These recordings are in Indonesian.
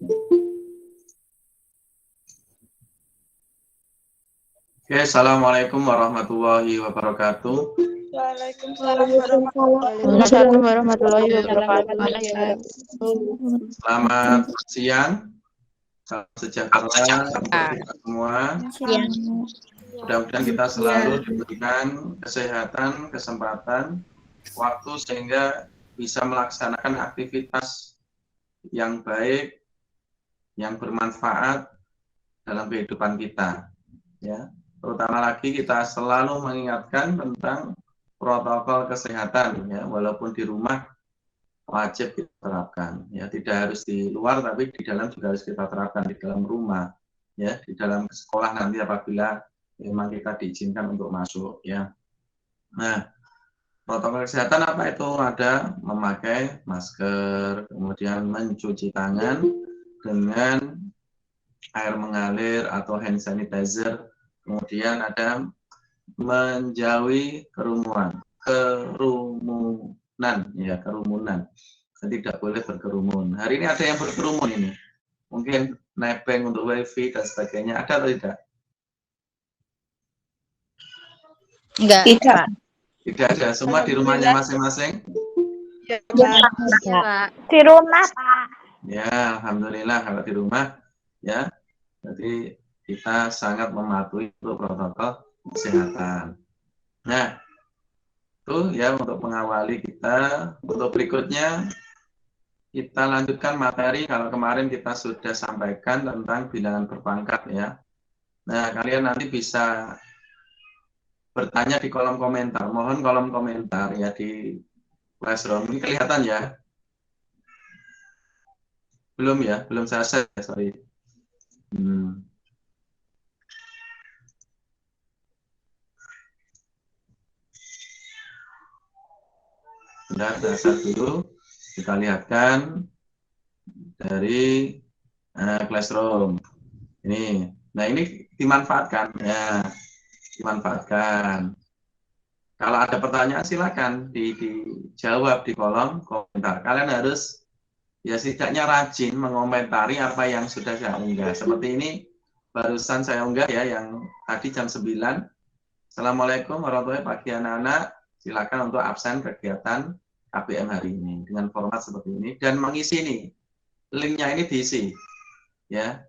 Oke, assalamualaikum warahmatullahi wabarakatuh. Waalaikumsalam warahmatullahi wabarakatuh. Selamat siang, salam sejahtera untuk kita semua. Mudah-mudahan kita selalu diberikan kesehatan, kesempatan, waktu sehingga bisa melaksanakan aktivitas yang baik, yang bermanfaat dalam kehidupan kita. Ya, terutama lagi kita selalu mengingatkan tentang protokol kesehatan, ya, walaupun di rumah wajib kita terapkan, ya, tidak harus di luar, tapi di dalam juga harus kita terapkan di dalam rumah, ya, di dalam sekolah nanti apabila memang kita diizinkan untuk masuk, ya. Nah, protokol kesehatan apa itu? Ada memakai masker, kemudian mencuci tangan dengan air mengalir atau hand sanitizer, kemudian ada menjauhi kerumunan, kerumunan. Tidak boleh berkerumun. Hari ini ada yang berkerumun ini. Mungkin nebeng untuk wifi dan sebagainya. Ada atau tidak? Enggak, Pak. Tidak ada. Semua di rumahnya masing-masing? Ya, Pak. Di rumah, Pak. Ya, alhamdulillah kalau di rumah, ya. Jadi kita sangat mematuhi protokol kesehatan. Nah, itu ya untuk mengawali kita. Untuk berikutnya kita lanjutkan materi. Kalau kemarin kita sudah sampaikan tentang bilangan berpangkat, ya. Nah, kalian nanti bisa bertanya di kolom komentar. Mohon kolom komentar ya di Classroom. Ini kelihatan ya? Belum ya? Belum saya share, sorry. Sudah dasar dulu. Kita lihatkan dari Classroom. Ini. Nah, ini dimanfaatkan ya. Dimanfaatkan. Kalau ada pertanyaan silakan dijawab di kolom komentar. Kalian harus ya setidaknya rajin mengomentari apa yang sudah saya unggah. Seperti ini barusan saya unggah ya yang tadi jam 9. Assalamualaikum warahmatullahi wabarakatuh pagi anak-anak. Silakan untuk absen kegiatan KBM hari ini dengan format seperti ini dan mengisi ini. Linknya ini diisi ya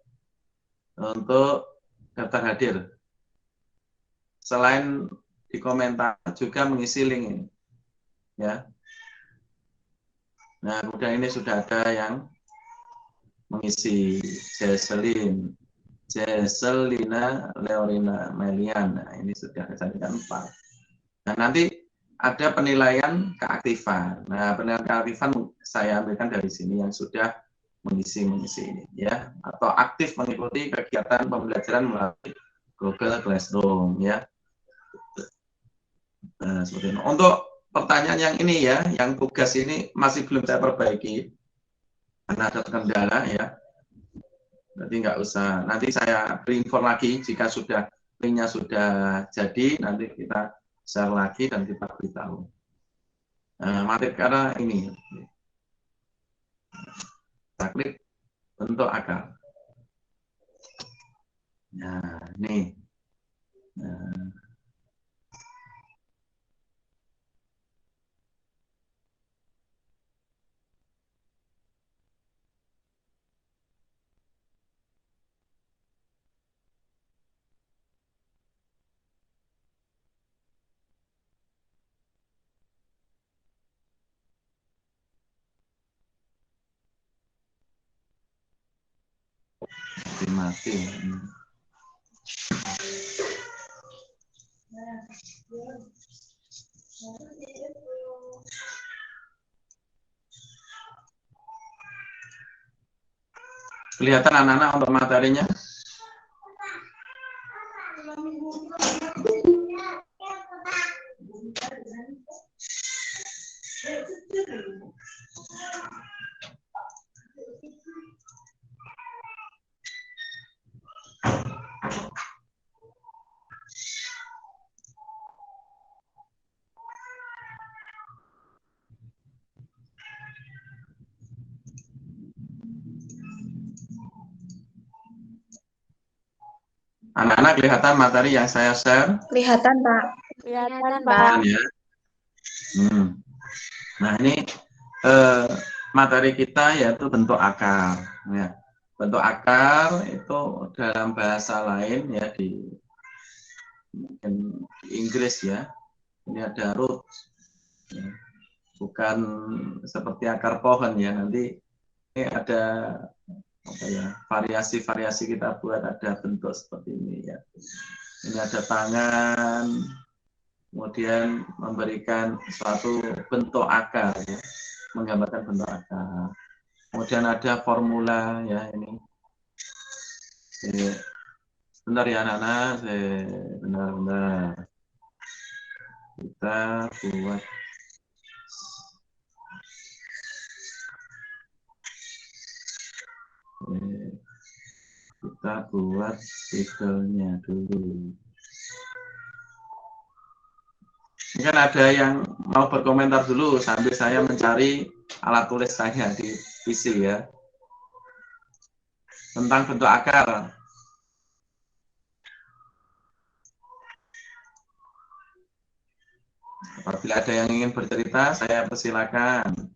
untuk daftar hadir. Selain di komentar juga mengisi link ini ya. Nah, kemudian ini sudah ada yang mengisi Jesselina Leorina Melian. Nah, ini sudah kecantikan 4. Nah, nanti ada penilaian keaktifan. Nah, penilaian keaktifan saya ambilkan dari sini yang sudah mengisi ini ya, atau aktif mengikuti kegiatan pembelajaran melalui Google Classroom ya. Nah, seperti itu. Untuk pertanyaan yang ini ya, yang tugas ini masih belum saya perbaiki karena ada kendala ya. Nanti nggak usah. Nanti saya beri info lagi jika sudah linknya sudah jadi. Nanti kita share lagi dan kita beritahu. Materi karena ini. Kita klik bentuk akar. Nah, ini. Nah. Mati. Kelihatan anak-anak untuk materinya? Anak-anak kelihatan materi yang saya share? Kelihatan, Pak. Kelihatan, Pak. Kelihatan ya. Nah, ini materi kita yaitu bentuk akar. Ya. Bentuk akar itu dalam bahasa lain ya mungkin di Inggris ya. Ini ada root. Ya. Bukan seperti akar pohon ya. Nanti ini ada apa ya, variasi-variasi kita buat ada bentuk seperti ini ya. Ini ada tangan, kemudian memberikan suatu bentuk akar ya, menggambarkan bentuk akar. Kemudian ada formula ya ini. Bentar ya anak-anak, benar-benar kita buat titelnya dulu. Mungkin ada yang mau berkomentar dulu sambil saya mencari alat tulis saya di PC ya. Tentang bentuk akar. Apabila ada yang ingin bercerita, saya persilakan.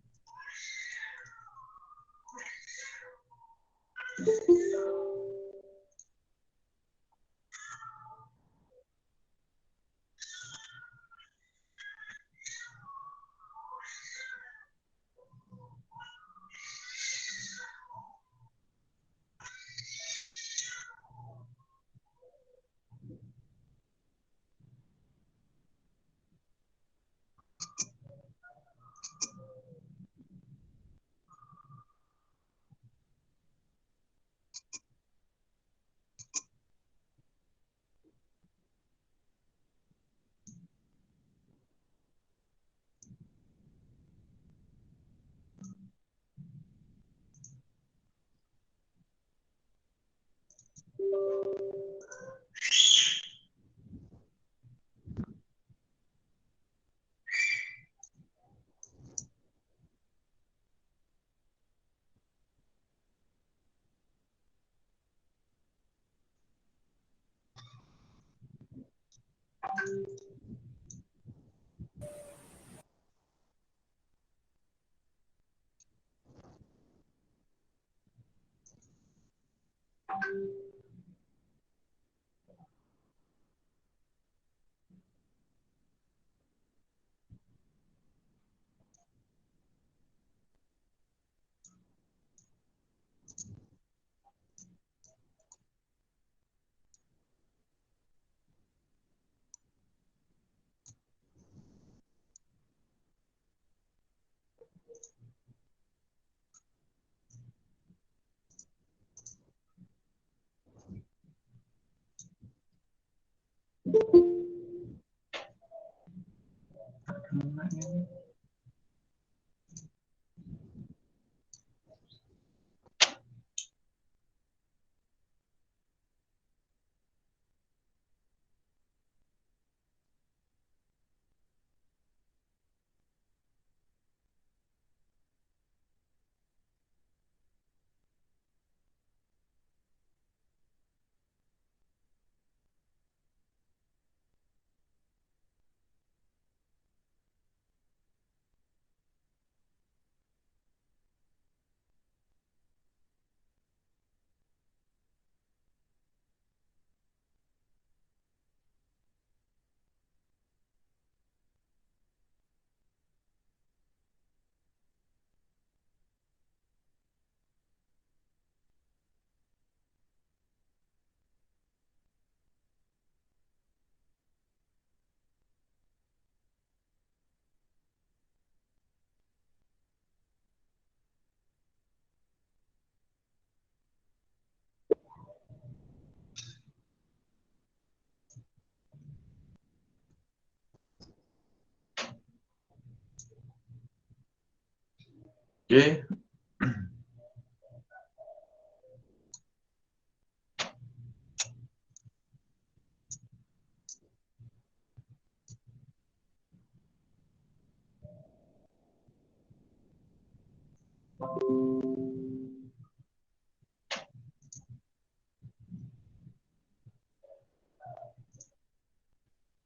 Oke.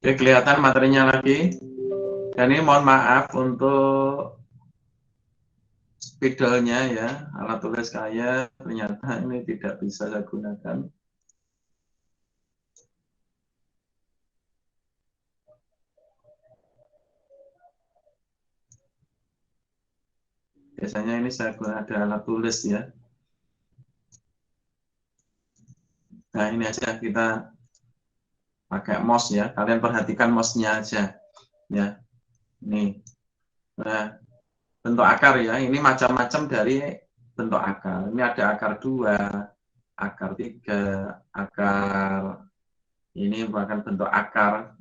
Oke, kelihatan materinya lagi. Dan ini mohon maaf untuk spidolnya ya, alat tulis saya ternyata ini tidak bisa saya gunakan. Biasanya ini saya gunakan ada alat tulis ya. Nah ini aja kita pakai mouse ya. Kalian perhatikan mouse-nya aja ya. Nih. Nah, bentuk akar ya. Ini macam-macam dari bentuk akar. Ini ada akar 2, akar 3, akar ini merupakan bentuk akar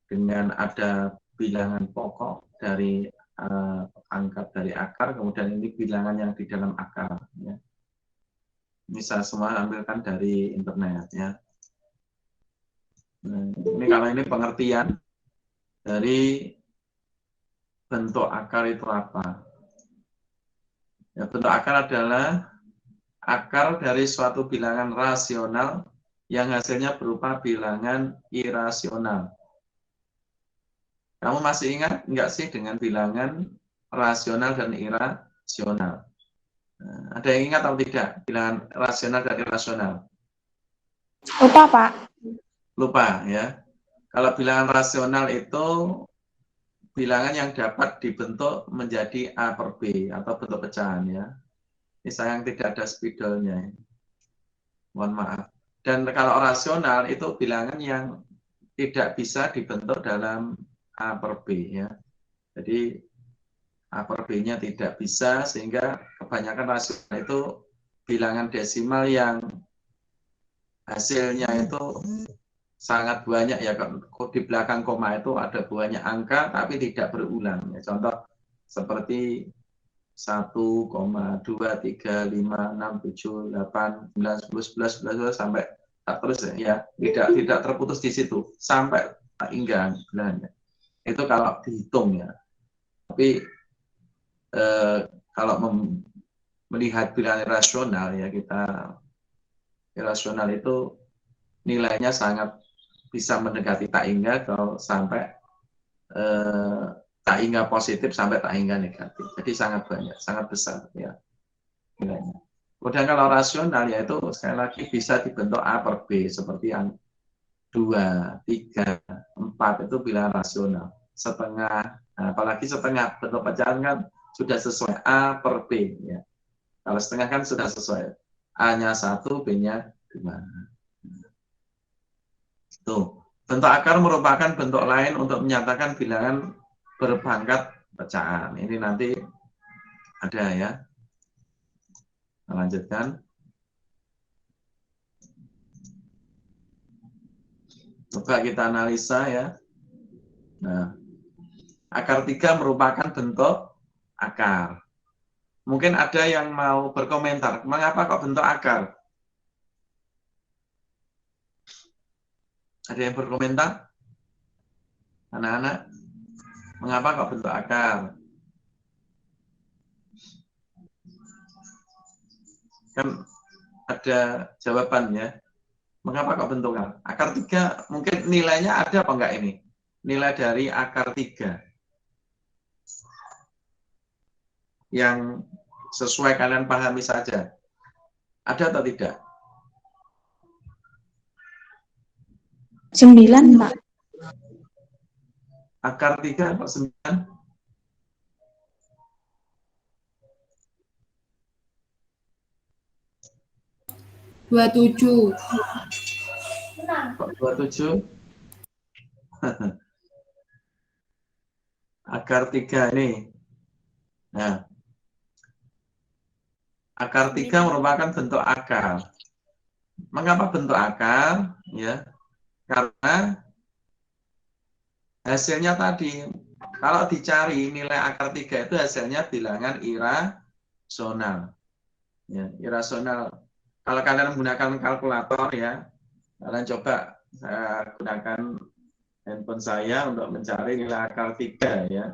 dengan ada bilangan pokok dari angka dari akar, kemudian ini bilangan yang di dalam akar. Ya. Ini saya semua ambilkan dari internet ya. Nah, ini kalau ini pengertian dari bentuk akar itu apa? Ya, bentuk akar adalah akar dari suatu bilangan rasional yang hasilnya berupa bilangan irasional. Kamu masih ingat enggak sih dengan bilangan rasional dan irasional? Nah, ada yang ingat atau tidak bilangan rasional dan irasional? Lupa, Pak. Lupa ya. Kalau bilangan rasional itu bilangan yang dapat dibentuk menjadi A per B atau bentuk pecahan ya. Ini sayang tidak ada spidolnya. Mohon maaf. Dan kalau rasional itu bilangan yang tidak bisa dibentuk dalam A per B ya. Jadi A per B-nya tidak bisa sehingga kebanyakan rasional itu bilangan desimal yang hasilnya itu sangat banyak ya. Di belakang koma itu ada banyak angka tapi tidak berulang. Ya. Contoh seperti 1,23567889101 sampai tak terus ya, tidak terputus di situ sampai tak hingga bilangnya. Itu kalau dihitung ya. Tapi kalau melihat bilangan rasional ya, kita irasional itu nilainya sangat bisa mendekati tak hingga kalau sampai tak hingga positif sampai tak hingga negatif. Jadi sangat banyak, sangat besar ya nilainya. Kemudian kalau rasional yaitu sekali lagi bisa dibentuk A per B seperti yang 2, 3, 4 itu bilangan rasional. Setengah, nah, apalagi setengah bentuk pecahan kan sudah sesuai A per B ya. Kalau setengah kan sudah sesuai. A-nya 1, B-nya 2. Tuh. Bentuk akar merupakan bentuk lain untuk menyatakan bilangan berpangkat pecahan. Ini nanti ada ya. Lanjutkan. Coba kita analisa ya. Nah, akar 3 merupakan bentuk akar. Mungkin ada yang mau berkomentar, mengapa kok bentuk akar? Ada yang berkomentar? Anak-anak, mengapa kok bentuk akar? Kan ada jawabannya. Mengapa kok bentuk akar? Akar 3 mungkin nilainya ada apa enggak ini? Nilai dari akar 3 yang sesuai kalian pahami saja. Ada atau tidak? 9, Pak. Akar 3 kok 9? 27. Kok 27? Akar 3 ini. Nah, akar 3 merupakan bentuk akar. Mengapa bentuk akar? Ya, karena hasilnya tadi, kalau dicari nilai akar 3 itu hasilnya bilangan irasional. Ya, irasional. Kalau kalian menggunakan kalkulator ya, kalian coba saya gunakan handphone saya untuk mencari nilai akar 3 ya.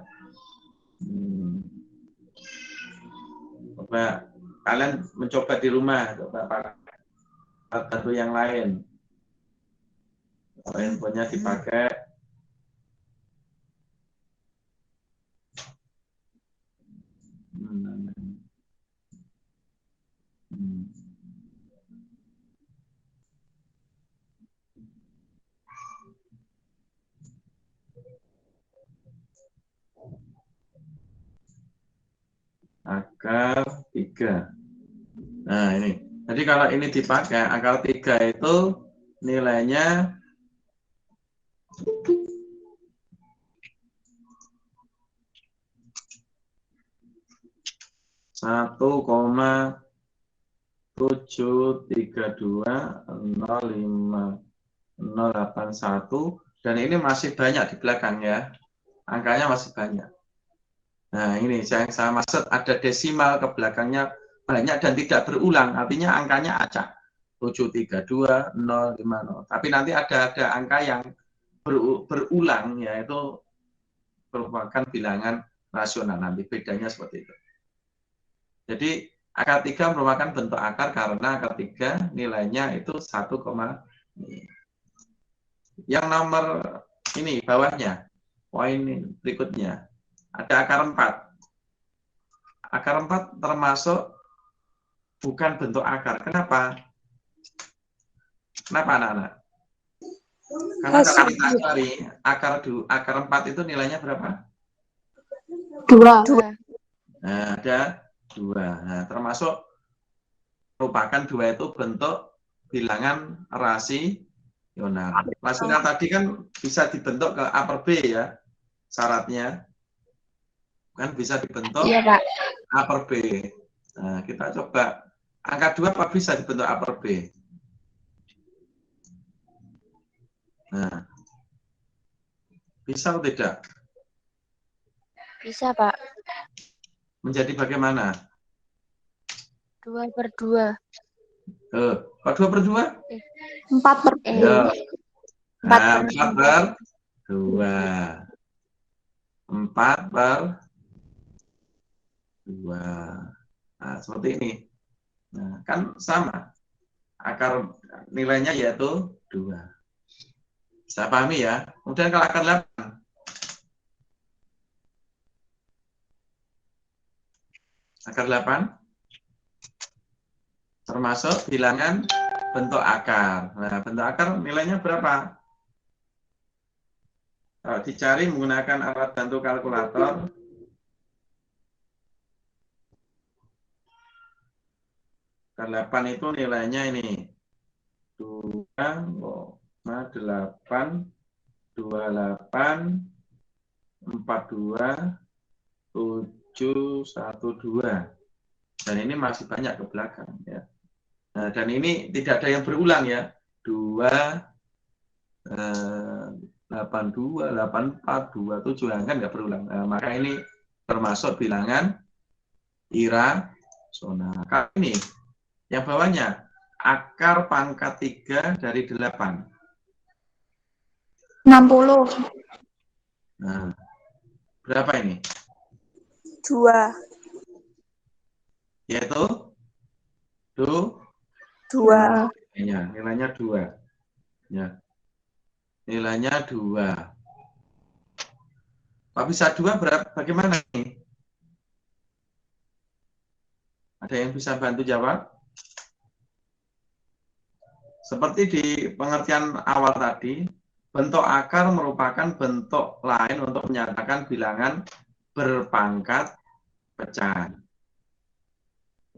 Coba kalian mencoba di rumah, coba pakai satu yang lain. Kalau handphonenya dipakai Akar 3. Nah, ini. Jadi kalau ini dipakai, akar 3 itu nilainya 1,73205,081 dan ini masih banyak di belakang ya. Angkanya masih banyak. Nah, ini yang saya maksud ada desimal ke belakangnya banyak dan tidak berulang, artinya angkanya acak. 732050. Tapi nanti ada angka yang berulang, yaitu merupakan bilangan rasional. Nanti bedanya seperti itu. Jadi akar 3 merupakan bentuk akar karena akar 3 nilainya itu 1, yang nomor ini bawahnya, poin berikutnya. Ada akar 4. Akar 4 termasuk bukan bentuk akar. Kenapa? Kenapa anak-anak? Karena kalau kita cari akar 4 itu nilainya berapa? 2. Nah, ada 2. Nah, termasuk merupakan 2 itu bentuk bilangan rasional. Rasional tadi kan bisa dibentuk ke upper B ya, syaratnya. Kan bisa dibentuk upper B. Nah, kita coba. Angka 2 apa bisa dibentuk upper B? Nah, bisa atau tidak? Bisa, Pak. Menjadi bagaimana? 2/2. Kok 2/2? 4/2. Ya. 4/2. 4/2. 4/2. Nah, seperti ini. Nah, kan sama. Akar nilainya yaitu 2. Bisa pahami ya? Kemudian kalau akar 8. Akar 8 termasuk bilangan bentuk akar. Nah, bentuk akar nilainya berapa? Kalau dicari menggunakan alat bantu kalkulator, akar 8 itu nilainya ini 2,82842,712. Dan ini masih banyak ke belakang ya. Nah, dan ini tidak ada yang berulang ya. 2,82,84,27 kan nggak berulang. Nah, maka ini termasuk bilangan irasional. Kali ini yang bawahnya akar pangkat 3 dari 8. 60. Nah, berapa ini? 2. Yaitu 2. Nilainya 2. Ya. Nilainya 2. Kok bisa 2 berapa? Bagaimana ini? Ada yang bisa bantu jawab? Seperti di pengertian awal tadi, bentuk akar merupakan bentuk lain untuk menyatakan bilangan berpangkat pecahan.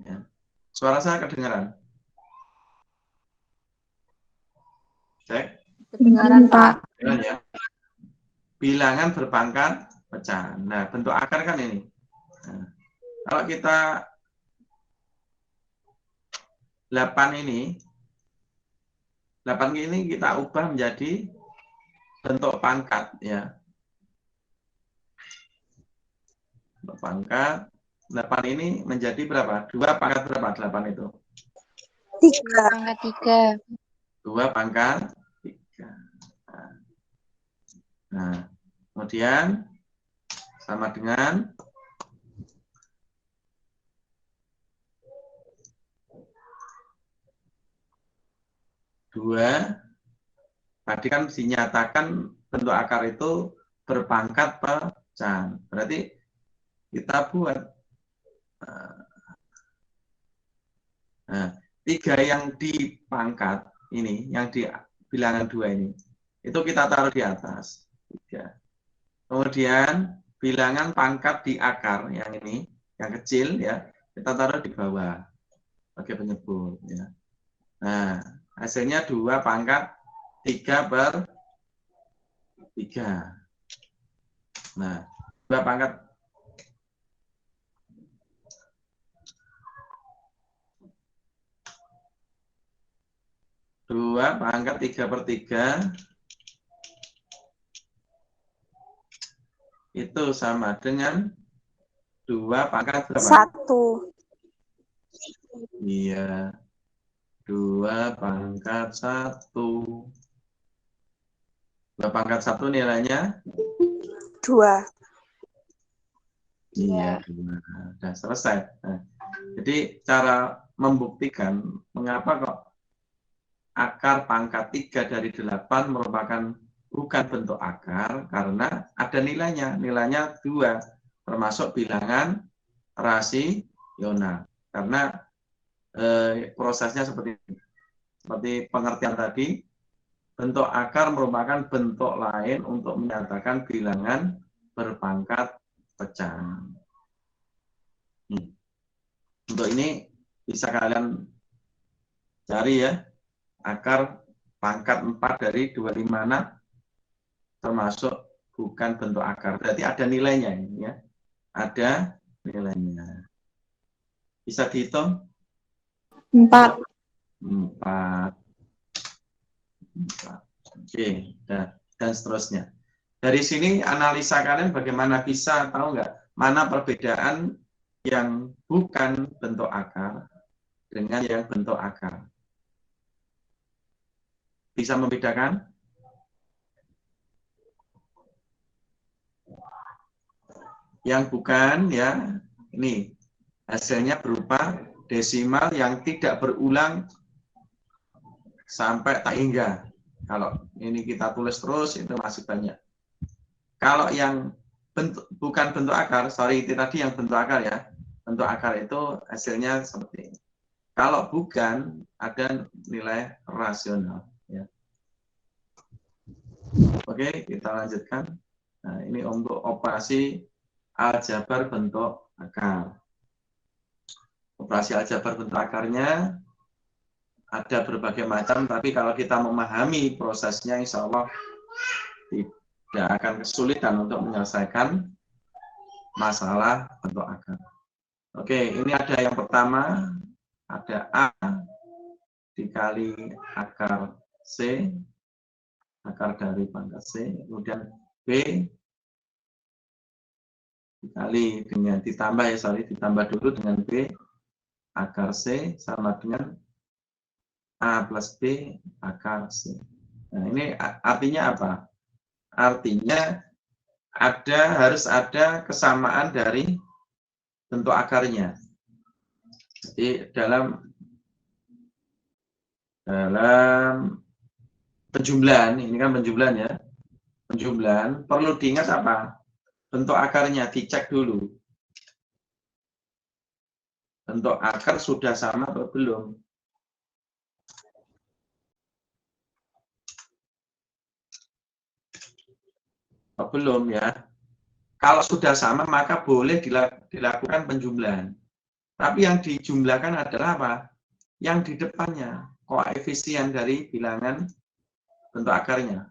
Ya. Suara saya kedengaran? Cek. Kedengaran, Pak. Ya. Bilangan berpangkat pecahan. Nah, bentuk akar kan ini. Nah, kalau kita 8 ini kita ubah menjadi bentuk pangkat ya. Bentuk pangkat 8 ini menjadi berapa? 2 pangkat berapa 8 itu? 3. Pangkat 3. 2 pangkat 3. Nah, kemudian sama dengan 2. Tadi kan dinyatakan bentuk akar itu berpangkat pecahan. Berarti kita buat Nah, 3 yang di pangkat ini, yang di bilangan 2 ini, itu kita taruh di atas. 3. Kemudian bilangan pangkat di akar yang ini, yang kecil ya, kita taruh di bawah sebagai penyebut ya. Nah, hasilnya 2 pangkat 3 per 3. Nah, 2 pangkat 3 per 3 itu sama dengan 2 pangkat berapa? 1. Iya, 2 pangkat 1. 2 pangkat 1 nilainya? 2. Iya, 2. Sudah selesai. Nah, jadi cara membuktikan mengapa kok akar pangkat 3 dari 8 merupakan bukan bentuk akar, karena ada nilainya. Nilainya 2, termasuk bilangan rasional. Karena prosesnya seperti pengertian tadi, bentuk akar merupakan bentuk lain untuk menyatakan bilangan berpangkat pecah. Untuk ini bisa kalian cari ya, akar pangkat 4 dari 256 termasuk bukan bentuk akar. Berarti ada nilainya ini ya. Ada nilainya. Bisa dihitung? 4. 4. Oke, dan seterusnya. Dari sini analisa kalian bagaimana, bisa tahu nggak mana perbedaan yang bukan bentuk akar dengan yang bentuk akar? Bisa membedakan? Yang bukan ya, ini hasilnya berupa desimal yang tidak berulang sampai tak hingga. Kalau ini kita tulis terus itu masih banyak. Kalau yang bukan bentuk akar, sorry itu tadi yang bentuk akar ya. Bentuk akar itu hasilnya seperti ini. Kalau bukan, ada nilai rasional. Ya. Oke, kita lanjutkan. Nah, ini untuk operasi aljabar bentuk akar. Operasi aljabar bentuk akarnya ada berbagai macam, tapi kalau kita memahami prosesnya, insya Allah tidak akan kesulitan untuk menyelesaikan masalah bentuk akar. Oke, ini ada yang pertama, ada A dikali akar C, akar dari pangkat C, kemudian B dikali dengan ditambah dulu dengan B akar C sama dengan A plus B akar C. Nah, ini artinya apa? Artinya harus ada kesamaan dari bentuk akarnya. Jadi dalam penjumlahan, ini kan penjumlahan ya. Penjumlahan perlu diingat apa? Bentuk akarnya dicek dulu. Bentuk akar sudah sama atau belum? Oh, belum ya. Kalau sudah sama maka boleh dilakukan penjumlahan. Tapi yang dijumlahkan adalah apa? Yang di depannya, koefisien dari bilangan bentuk akarnya.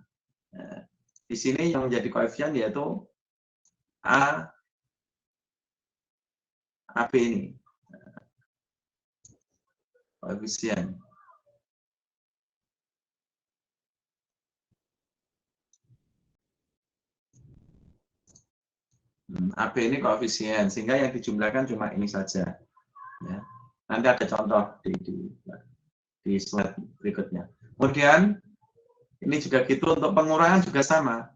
Nah, di sini yang menjadi koefisien yaitu AB ini. Koefisien. AB ini koefisien, sehingga yang dijumlahkan cuma ini saja. Ya. Nanti ada contoh di slide berikutnya. Kemudian, ini juga gitu, untuk pengurangan juga sama.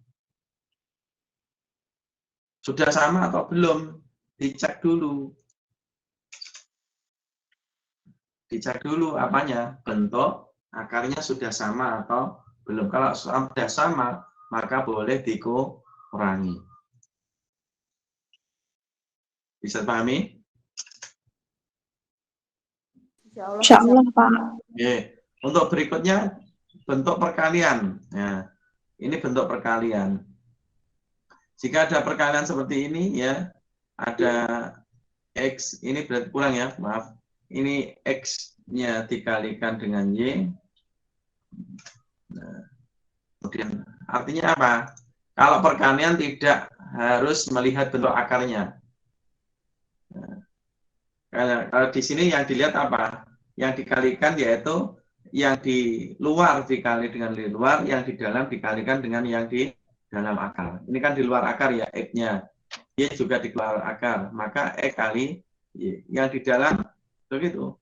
Sudah sama atau belum? Dicek dulu. Dicek dulu apanya? Bentuk akarnya sudah sama atau belum. Kalau sudah sama, maka boleh dikurangi. Bisa pahami? Insya Allah, Pak. Oke. Untuk berikutnya bentuk perkalian. Nah, ini bentuk perkalian. Jika ada perkalian seperti ini ya, ada X, ini berarti kurang ya, maaf. Ini X-nya dikalikan dengan Y. Nah, kemudian artinya apa? Kalau perkalian tidak harus melihat bentuk akarnya. Nah, kalau di sini yang dilihat apa? Yang dikalikan yaitu yang di luar dikali dengan di luar, yang di dalam dikalikan dengan yang di dalam akar. Ini kan di luar akar ya, X-nya. Y juga di luar akar. Maka X kali Y. Yang di dalam begitu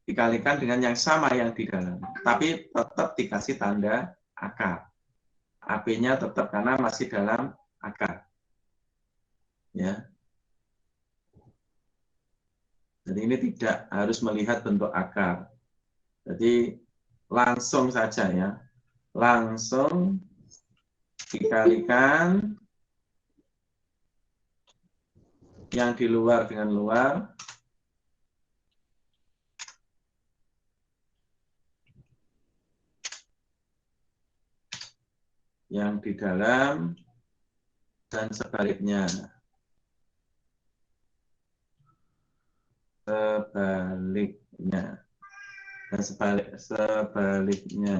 dikalikan dengan yang sama yang di dalam, tapi tetap dikasih tanda akar. AB-nya tetap karena masih dalam akar. Ya. Jadi ini tidak harus melihat bentuk akar. Jadi langsung saja ya. Langsung dikalikan yang di luar dengan luar. Yang di dalam dan sebaliknya. Sebaliknya. Dan sebaliknya.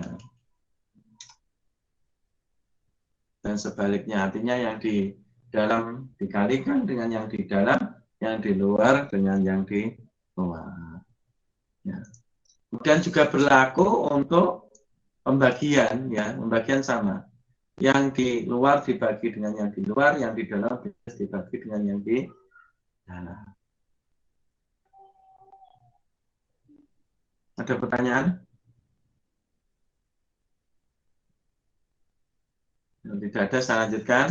Dan sebaliknya artinya yang di dalam dikalikan dengan yang di dalam, yang di luar dengan yang di luar. Ya. Kemudian juga berlaku untuk pembagian, ya, pembagian sama. Yang di luar dibagi dengan yang di luar, yang di dalam dibagi dengan yang di dalam. Ada pertanyaan? Kalau tidak ada, saya lanjutkan.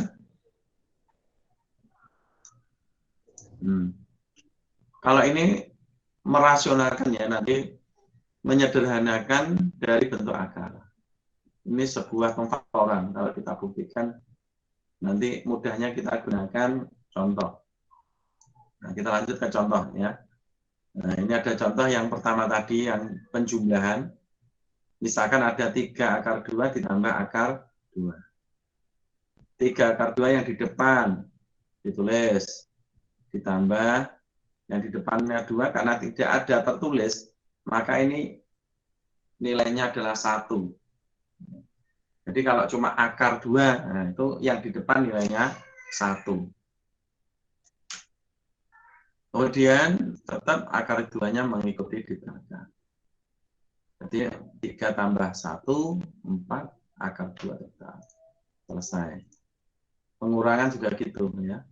Kalau ini merasionalkan ya, nanti menyederhanakan dari bentuk akar. Ini sebuah pemfaktoran. Kalau kita buktikan, nanti mudahnya kita gunakan contoh. Nah, kita lanjut ke contoh ya. Nah, ini ada contoh yang pertama tadi, yang penjumlahan. Misalkan ada 3 akar 2 ditambah akar 2. 3 akar 2 yang di depan ditulis, ditambah yang di depannya 2, karena tidak ada tertulis, maka ini nilainya adalah 1. Jadi kalau cuma akar 2, nah itu yang di depan nilainya 1. Kemudian tetap akar 2-nya mengikuti di belakang. Jadi 3 tambah 1, 4, akar 2 tetap. Selesai. Pengurangan juga gitu ya.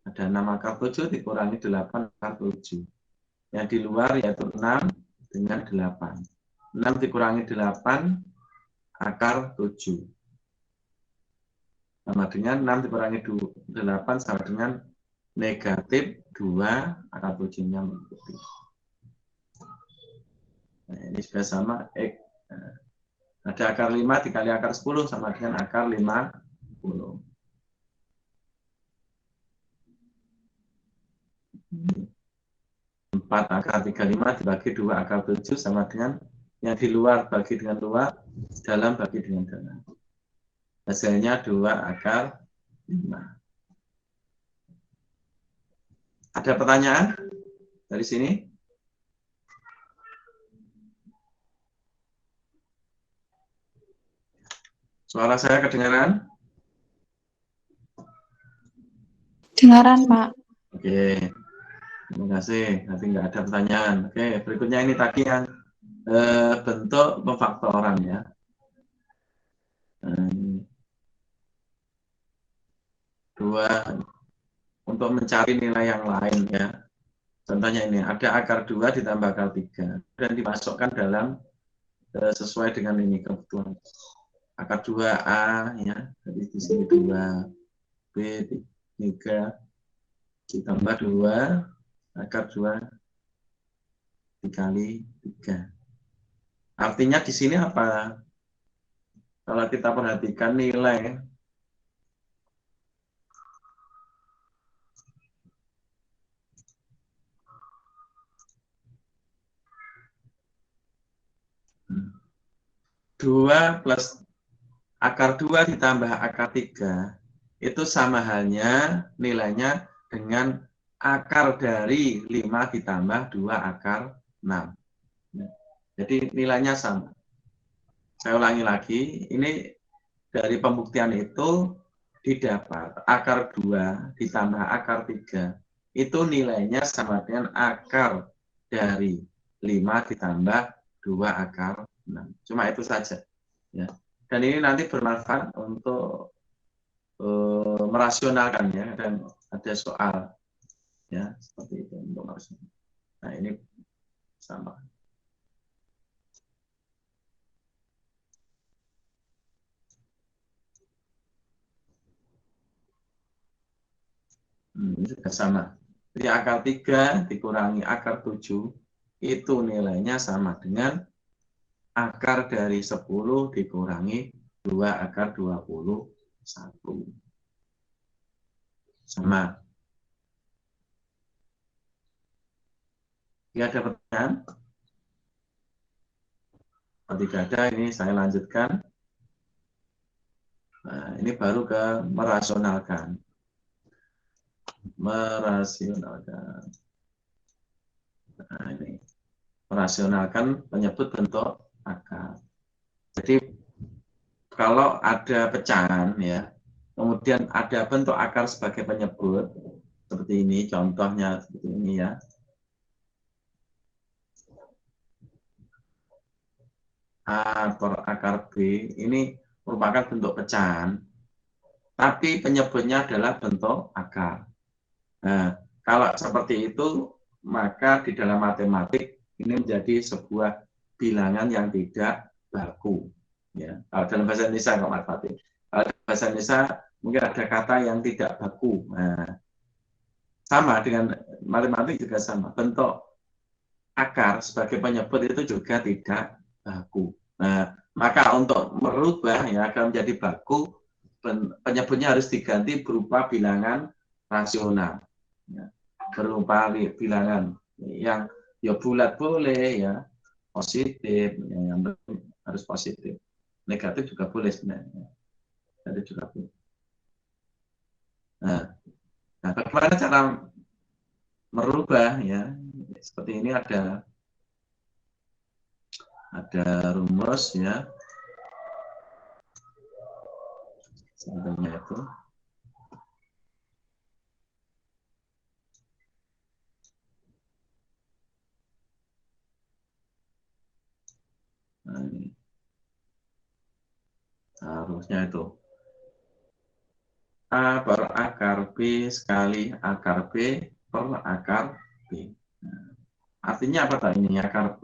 Ada 6 akar 7 dikurangi 8 akar 7. Yang di luar yaitu 6 dengan 8. 6 dikurangi 8 akar 7. Sama dengan 6 dikurangi 8 sama dengan negatif 2 akar 7-nya mengikuti. Nah, ini sudah sama X. Nah, ada akar 5 dikali akar 10 sama dengan akar 50. 4 akar 35 dibagi 2 akar 7 sama dengan yang di luar bagi dengan luar, dalam bagi dengan dalam. Hasilnya 2 akar 5. Ada pertanyaan dari sini? Suara saya kedengaran? Dengaran, Pak. Oke, terima kasih. Nanti nggak ada pertanyaan. Oke, berikutnya ini tadi yang bentuk pemfaktoran ya. Dua, untuk mencari nilai yang lain ya. Contohnya ini, ada akar 2 ditambah akar 3 dan dimasukkan dalam sesuai dengan ini kebutuhan. Akar 2A ya, jadi di sini 2B 3 ditambah 2 akar 2 dikali 3. Artinya di sini apa? Kalau kita perhatikan nilai 2 plus akar 2 ditambah akar 3 itu sama halnya nilainya dengan akar dari 5 ditambah 2 akar 6. Jadi nilainya sama. Saya ulangi lagi, ini dari pembuktian itu didapat akar 2 ditambah akar 3 itu nilainya sama dengan akar dari 5 ditambah 2 akar 6. Cuma itu saja. Ya. Dan ini nanti bermanfaat untuk merasionalkan ya, dan ada soal ya seperti itu untuk merasional. Nah ini sama. Ini juga sama. Jadi akar 3 dikurangi akar 7 itu nilainya sama dengan akar dari 10 dikurangi 2 akar 21. Sama. Ya, ada pertanyaan? Kalau tidak ada, ini saya lanjutkan. Nah, ini baru ke merasionalkan. Merasionalkan. Nah, ini. Merasionalkan penyebut bentuk akar. Jadi, kalau ada pecahan, ya, kemudian ada bentuk akar sebagai penyebut, seperti ini, contohnya seperti ini ya. A per akar B ini merupakan bentuk pecahan, tapi penyebutnya adalah bentuk akar. Nah, kalau seperti itu, maka di dalam matematik ini menjadi sebuah bilangan yang tidak baku. Ya, kalau dalam bahasa Indonesia, kalau matematik. Kalau dalam bahasa Indonesia mungkin ada kata yang tidak baku. Nah, sama dengan matematik juga sama. Bentuk akar sebagai penyebut itu juga tidak baku. Nah, maka untuk merubah ya agar menjadi baku, penyebutnya harus diganti berupa bilangan rasional. Ya, berupa bilangan yang ya bulat boleh ya, positif, ya, yang harus positif. Negatif juga boleh sebenarnya. Negatif juga boleh. Nah, bagaimana cara merubah ya? Seperti ini ada rumus ya, sebenarnya itu nah, ini rumusnya itu A per akar B sekali akar B per akar B. Nah, artinya apa tak ini akar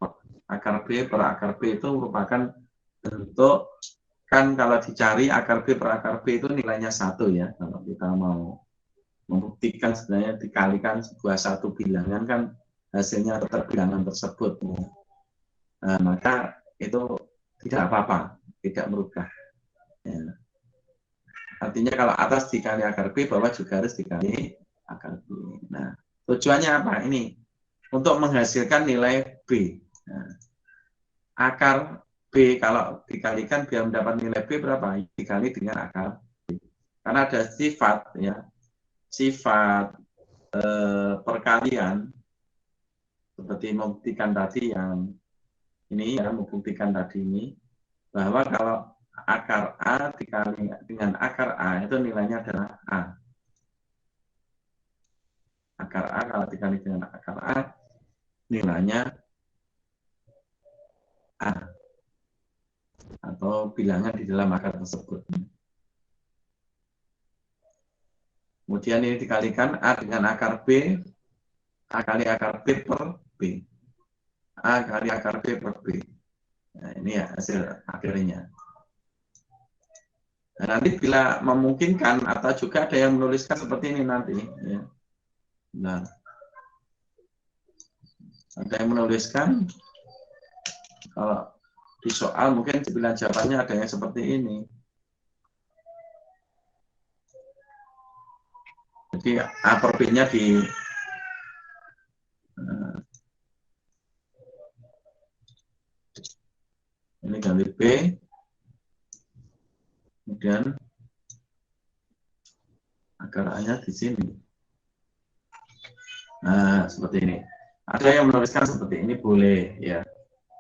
B per akar B itu merupakan bentuk, kan kalau dicari akar B per akar B itu nilainya 1 ya. Kalau kita mau membuktikan sebenarnya dikalikan sebuah satu bilangan kan hasilnya tetap bilangan tersebut. Nah, maka itu tidak apa-apa, tidak merubah. Ya. Artinya kalau atas dikali akar B, bawah juga harus dikali akar B. Nah, tujuannya apa? Ini untuk menghasilkan nilai B. Nah, akar B kalau dikalikan biar mendapat nilai B berapa? Dikali dengan akar B. Karena ada sifat ya, sifat perkalian seperti membuktikan tadi yang ini ya, membuktikan tadi ini bahwa kalau akar A dikali dengan akar A itu nilainya adalah A. Akar A kalau dikali dengan akar A nilainya A atau bilangan di dalam akar tersebut. Kemudian ini dikalikan A dengan akar B, A kali akar B per B. A kali akar B per B. Nah, ini ya hasil akhirnya. Nah, nanti bila memungkinkan atau juga ada yang menuliskan seperti ini nanti. Ya. Nah, ada yang menuliskan kalau di soal mungkin bilang jawabannya ada yang seperti ini. Jadi A per B-nya di ini ganti B, kemudian akar A-nya di sini. Nah, seperti ini. Ada yang menuliskan seperti ini, boleh ya.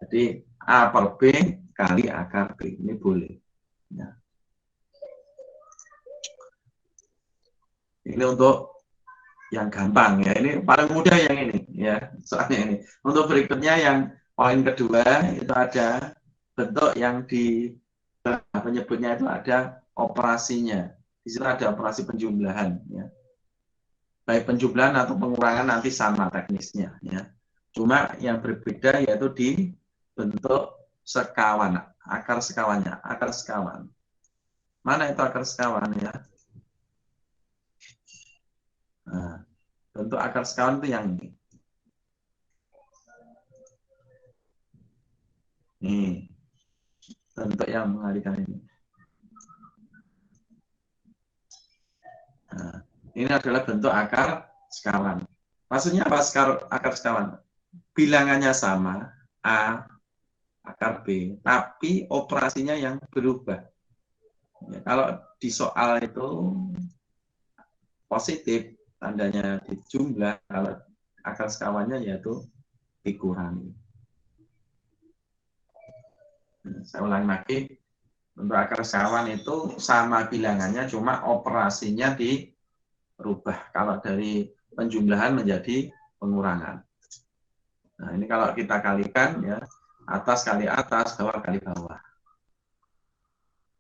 Jadi A per B kali akar B, ini boleh. Ya. Ini untuk yang gampang ya. Ini paling mudah yang ini ya. Soalnya ini. Untuk berikutnya yang poin kedua itu ada bentuk yang di penyebutnya itu ada operasinya. Di sini ada operasi penjumlahan ya. Baik penjumlahan atau pengurangan nanti sama teknisnya ya. Cuma yang berbeda yaitu di bentuk sekawan, akar sekawannya, akar sekawan. Mana itu akar sekawan ya? Nah, bentuk akar sekawan itu yang ini. Nih, bentuk yang mengalihkan ini. Nah, ini adalah bentuk akar sekawan. Maksudnya apa akar sekawan? Bilangannya sama, A, akar B, tapi operasinya yang berubah. Ya, kalau di soal itu positif, tandanya di jumlah, kalau akar sekawannya yaitu dikurangi. Saya ulangi lagi, untuk akar sekawan itu sama bilangannya, cuma operasinya dirubah. Kalau dari penjumlahan menjadi pengurangan. Nah, ini kalau kita kalikan ya, atas kali atas, bawah kali bawah.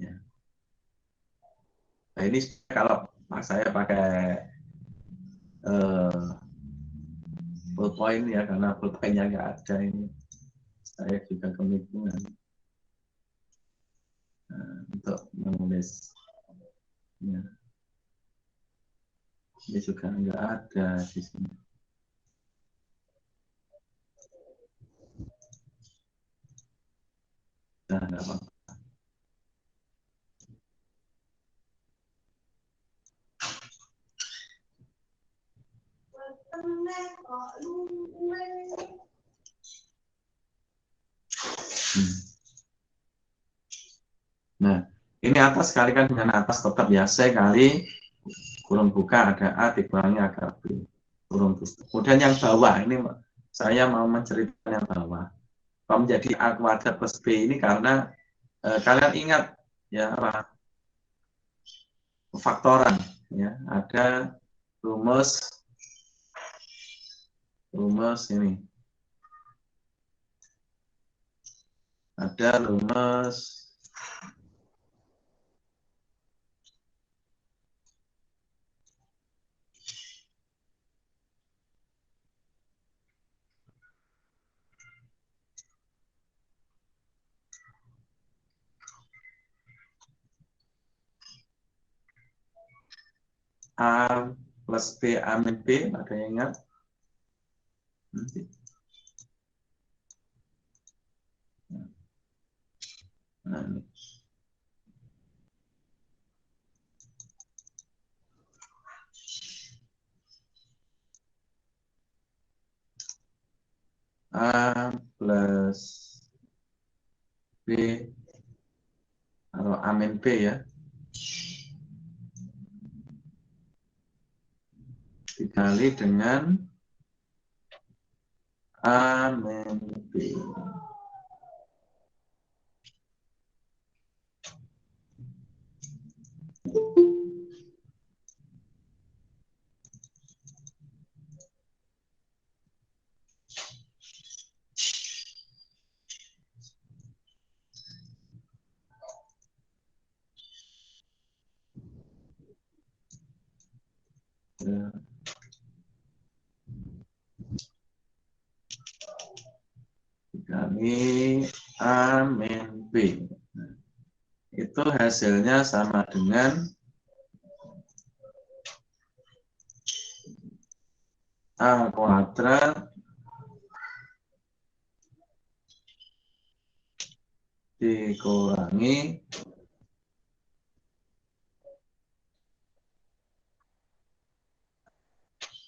Ya. Nah, ini kalau saya pakai ballpoint ya, karena ballpointnya nggak ada ini. Saya juga kebingungan untuk menulis. Ya. Ini juga nggak ada di sini. Nah, nggak apa-apa. Nah, ini atas kalikan dengan atas tetap ya, C kali kurung buka ada A dikurangi akar B kurung tutup. Kemudian yang bawah ini saya mau menceritakan yang bawah. Kalau menjadi A kuadrat plus B ini karena kalian ingat ya apa? Faktoran ya, ada rumus ini. Ada rumus A plus B A min B, ada yang ingat? Nah, ini. A plus B atau A min B ya, dikali dengan A min B. Ya. Dikali A min B. Nah, itu hasilnya sama dengan A kuadrat dikurangi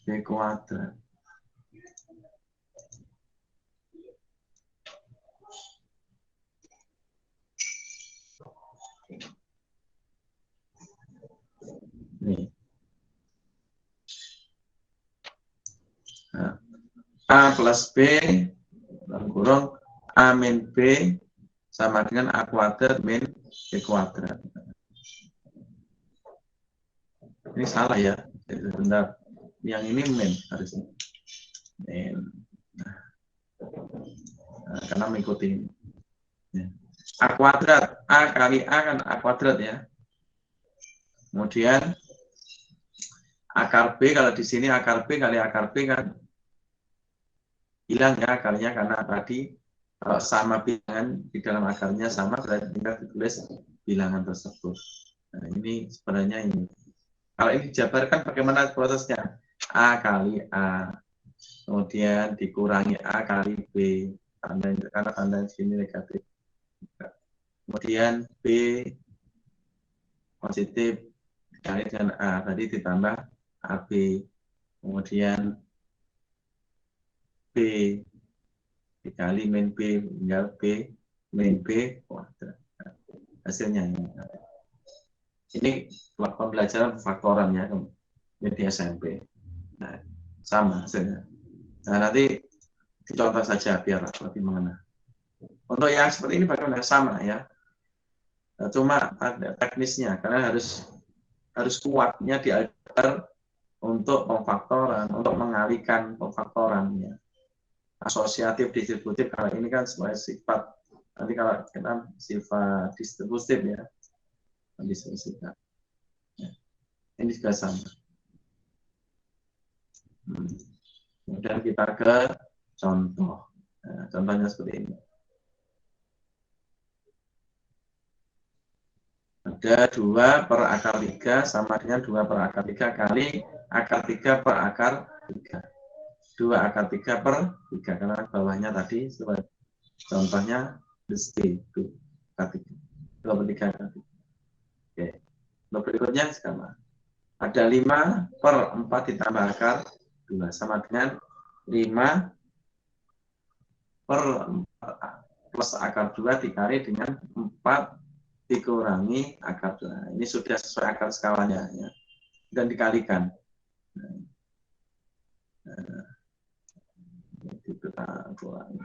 B kuadrat. A plus B dalam kurung A min B sama dengan A kuadrat min B kuadrat. Ini salah ya. Benar. Yang ini min harusnya. Min. Nah, karena mengikuti ini. Ya. A kuadrat. A kali A kan A kuadrat ya. Kemudian akar B, kalau di sini akar B kali akar B kan hilang ya akarnya, karena tadi kalau sama bilangan di dalam akarnya sama berarti tinggal ditulis bilangan tersebut. Nah, ini sebenarnya ini. Kalau ini dijabarkan bagaimana prosesnya? A kali A, kemudian dikurangi A kali B, karena tanda di sini negatif. Kemudian B positif dikali dengan A, tadi ditambah AB, kemudian B dikali min B, tinggal B min B kuadrat. Hasilnya ini pembelajaran faktoran ya di SMP. Nah, sama hasilnya. Nah, nanti dicontoh saja biar lebih mengena. Untuk yang seperti ini bagaimana? Sama ya. Nah, cuma ada teknisnya karena harus kuatnya diajar untuk pemfaktoran, untuk mengalihkan pemfaktorannya. Asosiatif, distributif, kalau ini kan sebagai sifat, nanti kalau kita sifat distributif ya, distributif. Ya. Ini juga sama. Kemudian kita ke contoh. Nah, contohnya seperti ini. Ada 2 per akar 3 sama dengan 2 per akar 3 kali akar 3 per akar 3. 2 akar 3 per 3, karena bawahnya tadi sebagai contohnya D, 2 akar 3. 2 per 3 akar 3. Oke. Lalu berikutnya sama. Ada 5 per 4 ditambah akar 2 sama dengan 5 per 4 plus akar 2 dikali dengan 4 dikurangi akar 2. Ini sudah sesuai akar skalanya ya. Dan dikalikan. Kita kurangi.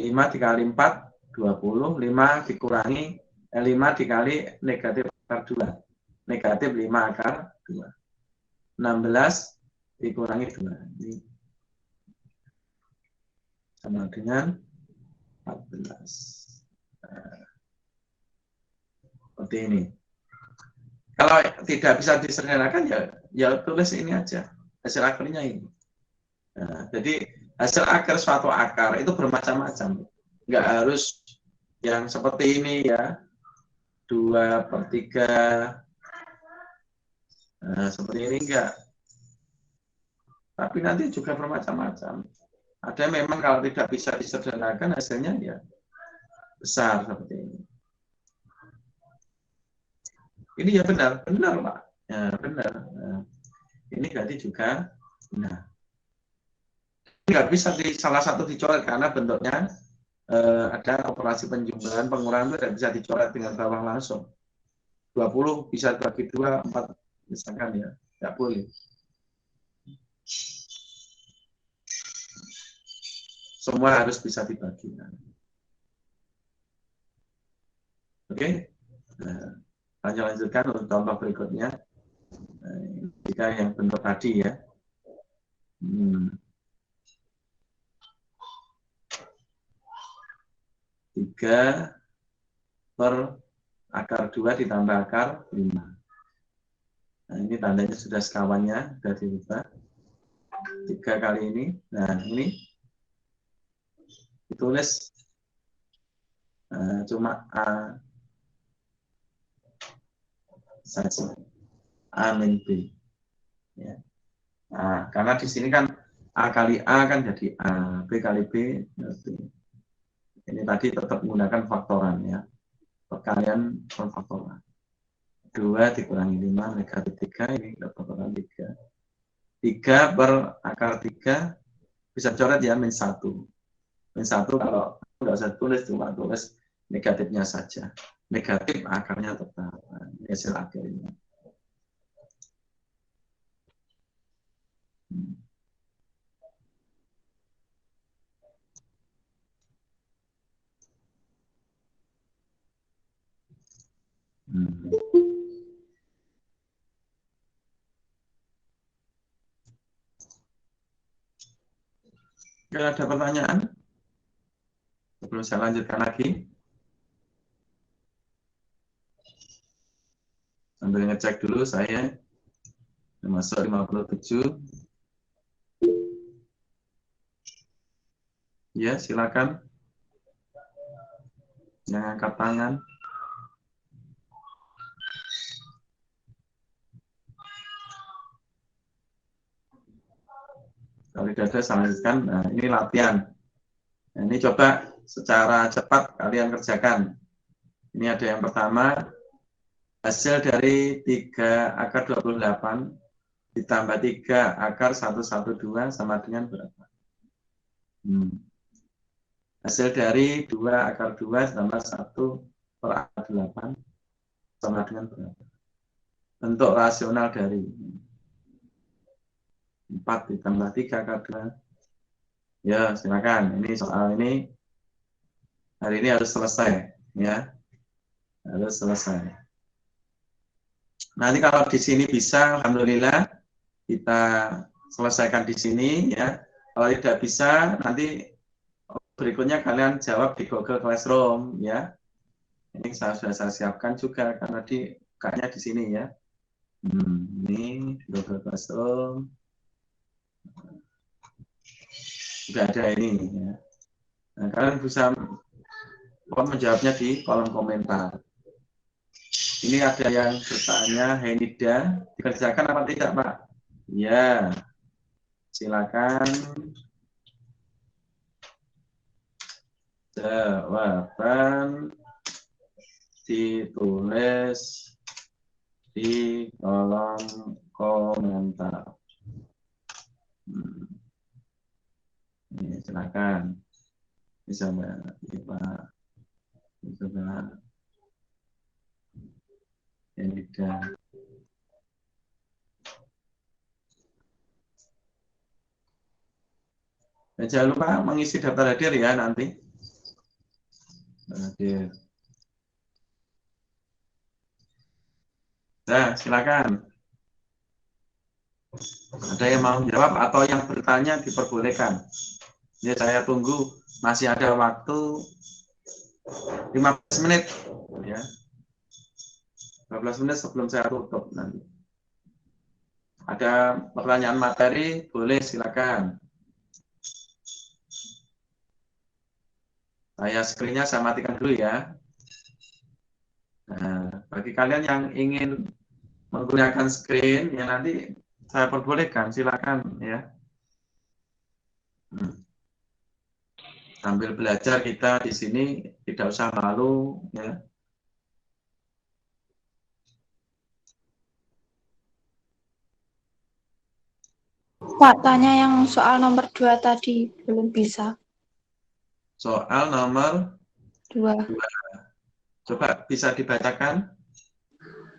5 dikali 4 20, 5 dikurangi 5 dikali negatif akar 2. Negatif 5 akar 2. 16 dikurangi 2. Ini sama dengan 14. Seperti ini. Kalau tidak bisa disederhanakan ya tulis ini aja. Hasil akarnya ini. Nah, jadi hasil akar suatu akar itu bermacam-macam. Nggak harus yang seperti ini ya. 2 per 3. Nah, seperti ini enggak. Tapi nanti juga bermacam-macam. Ada memang kalau tidak bisa disederhanakan hasilnya ya besar seperti ini. Ini ya benar Pak. Ya, benar. Nah, ini berarti juga benar. Nggak bisa di salah satu dicoret karena bentuknya ada operasi penjumlahan pengurangan itu tidak bisa dicoret dengan bawah langsung. 20 bisa bagi 2, 4 misalkan ya, nggak boleh. Semua harus bisa dibagi. Oke, nah, lanjutkan untuk contoh berikutnya. Jika yang bentuk tadi ya. 3 per akar 2 ditambah akar 5. Nah, ini tandanya sudah sekawannya, sudah dirubah. 3 kali ini. Nah, ini ditulis cuma A saja. A min B. Ya. Nah, karena di sini kan A kali A kan jadi A, B kali B jadi B. Ini tadi tetap menggunakan faktoran ya. Perkalian faktoran. 2 dikurangi 5 negatif 3, ini faktoran 3. 3 per akar 3 bisa coret ya min 1. Min 1 kalau nggak usah tulis, cuma tulis negatifnya saja. Negatif akarnya tetap. Hasil akhirnya. Ada pertanyaan? Sebelum saya lanjutkan lagi. Sambil ngecek dulu saya. Masuk 57. Ya, silakan. Yang angkat tangan. Kalau tidak ada, saya lanjutkan. Nah, ini latihan. Nah, ini coba secara cepat kalian kerjakan. Ini ada yang pertama, hasil dari 3 akar 28 ditambah 3 akar 112 sama dengan berapa? Hasil dari 2 akar 2 ditambah 1 per akar 8 sama dengan berapa? Bentuk rasional dari 4 ditambah 3 akar 2. Ya, silakan. Ini soal ini hari ini harus selesai, ya. Harus selesai. Nanti kalau di sini bisa, alhamdulillah kita selesaikan di sini, ya. Kalau tidak bisa, nanti berikutnya kalian jawab di Google Classroom, ya. Ini sudah saya siapkan juga karena kayaknya di sini, ya. Ini di Google Classroom. Sudah ada ini, ya. Nah, kalian bisa menjawabnya di kolom komentar. Ini ada yang bertanya, Henida, dikerjakan apa tidak, Pak? Ya, silakan. Jawaban ditulis di kolom komentar. Ini silakan. Bisa Mbak, Pak. Coba. Henida. Jangan lupa mengisi daftar hadir ya nanti. Hadir. Nah, silakan. Ada yang mau jawab atau yang bertanya diperbolehkan. Ya, saya tunggu. Masih ada waktu 15 menit. Ya. 15 menit sebelum saya tutup nanti. Ada pertanyaan materi, boleh silakan. Screen-nya saya matikan dulu ya. Nah, bagi kalian yang ingin menggunakan screen, ya nanti saya perbolehkan, silakan ya. Sambil belajar kita di sini tidak usah malu ya. Pak, tanya yang soal nomor 2 tadi belum bisa. Soal nomor 2. Coba bisa dibacakan.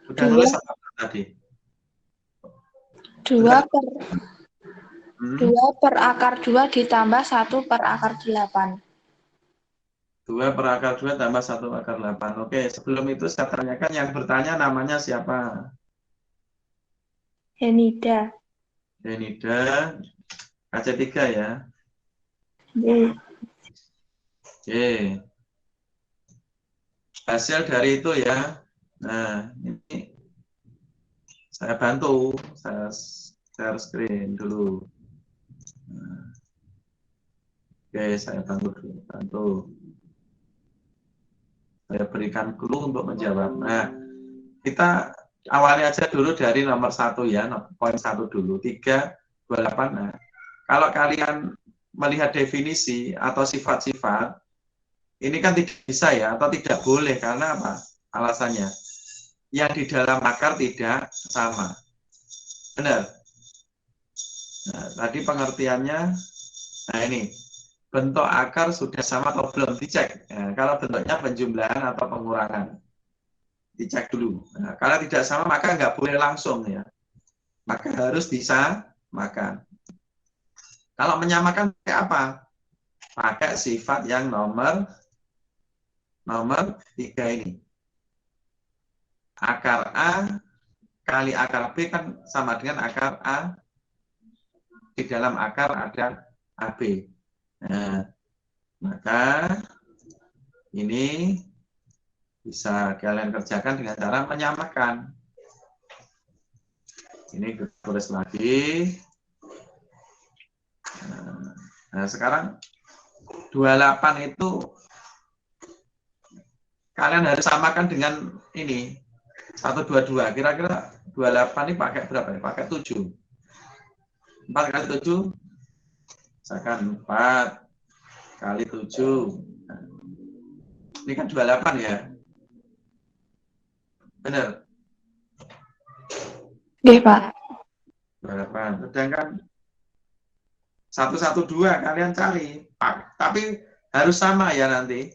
Sudah 2 nulis apa tadi? 2 per akar 2 ditambah 1 per akar 8. 2 per akar 2 tambah 1 akar 8. Oke, sebelum itu saya tanyakan yang bertanya namanya siapa? Henida. Henida, KC3 ya? Oke. Hasil dari itu ya. Nah, ini saya bantu, saya share screen dulu. Nah. Oke, saya bantu. Saya berikan clue untuk menjawab. Nah, kita awali aja dulu dari nomor 1 ya, poin 1 dulu. 3, 28. Nah, kalau kalian melihat definisi atau sifat-sifat, ini kan tidak bisa ya, atau tidak boleh. Karena apa? Alasannya. Yang di dalam akar tidak sama. Benar? Nah, tadi pengertiannya, nah ini, bentuk akar sudah sama atau belum, dicek. Nah, kalau bentuknya penjumlahan atau pengurangan, dicek dulu. Nah, kalau tidak sama, maka nggak boleh langsung ya. Maka harus disamakan. Kalau menyamakan pakai apa? Pakai sifat yang nomor 3 ini. Akar A kali akar B kan sama dengan akar A. Di dalam akar ada AB. Nah, maka ini bisa kalian kerjakan dengan cara menyamakan. Ini kita tulis lagi. Nah, sekarang 28 itu kalian harus samakan dengan ini 122. Kira-kira 28 ini pakai berapa? Pakai 7. 4 kali 7 misalkan 4 kali 7. Ini kan 28 ya. Benar? Oke, Pak. 28. Sedangkan 112 kalian cari. Tapi harus sama ya nanti.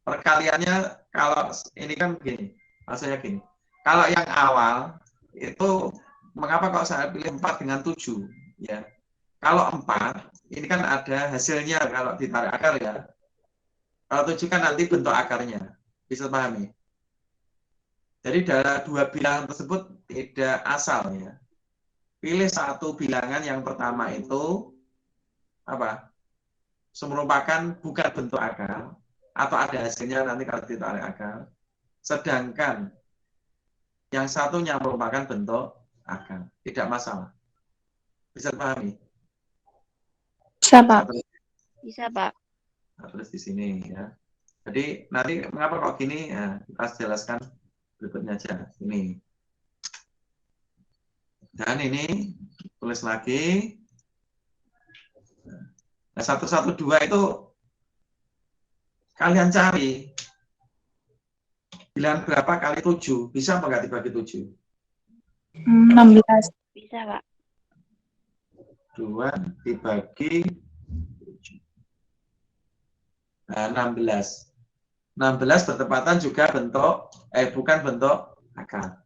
Perkaliannya kalau ini kan begini. Maksudnya gini. Kalau yang awal itu mengapa kok saya pilih 4 dengan 7 ya. Kalau 4 ini kan ada hasilnya kalau ditarik akar ya. Kalau 7 kan nanti bentuk akarnya. Bisa pahami? Jadi dari dua bilangan tersebut tidak asal ya. Pilih satu bilangan yang pertama itu apa? Merupakan bukan bentuk akar atau ada hasilnya nanti kalau ditarik akar. Sedangkan yang satunya merupakan bentuk akar. Tidak masalah. Bisa pahami? Bisa, Pak. Bisa, Pak. Tulis di sini ya. Jadi nanti mengapa kok gini? Ya, kita jelaskan berikutnya aja. Ini. Dan ini tulis lagi. Nah, 112 itu kalian cari bilangan berapa kali 7? Bisa apa nggak dibagi 7? 16. Bisa, Pak. 2 dibagi 7. Nah, 16. 16 bertepatan juga bentuk, bukan bentuk akar.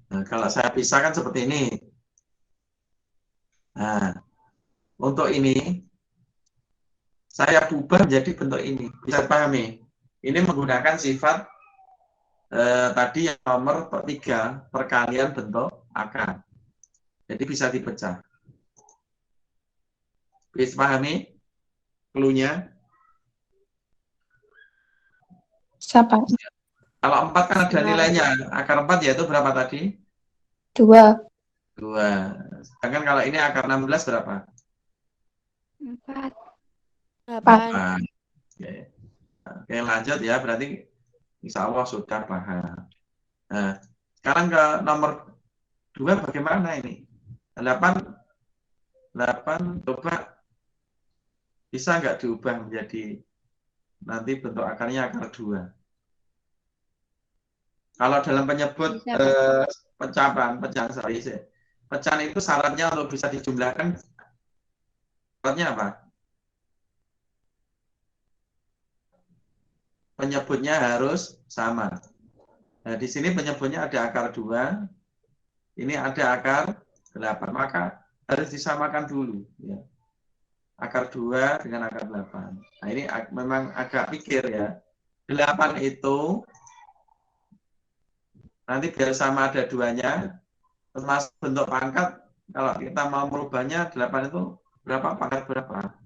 Nah, kalau saya pisahkan seperti ini. Nah, untuk ini, saya ubah menjadi bentuk ini. Bisa pahami? Ini menggunakan sifat tadi yang nomor 3, perkalian bentuk akar. Jadi bisa dipecah. Bisa pahami? Clue-nya? Bisa, Pak. Kalau 4 kan ada nilainya. Akar 4 yaitu berapa tadi? 2. 2. Sedangkan kalau ini akar 16 berapa? 4. 4. 8. Oke, lanjut ya. Berarti insya Allah sudah paham. Nah, sekarang ke nomor 2 bagaimana ini? 8 coba bisa nggak diubah menjadi nanti bentuk akarnya akar 2. Kalau dalam penyebut pecahan itu syaratnya untuk bisa dijumlahkan, syaratnya apa? Penyebutnya harus sama. Nah, di sini penyebutnya ada akar 2, ini ada akar 8, maka harus disamakan dulu. Ya. Akar 2 dengan akar 8. Nah, ini memang agak pikir ya. 8 itu nanti biar sama ada 2-nya, termasuk bentuk pangkat, kalau kita mau merubahnya 8 itu berapa, pangkat berapa?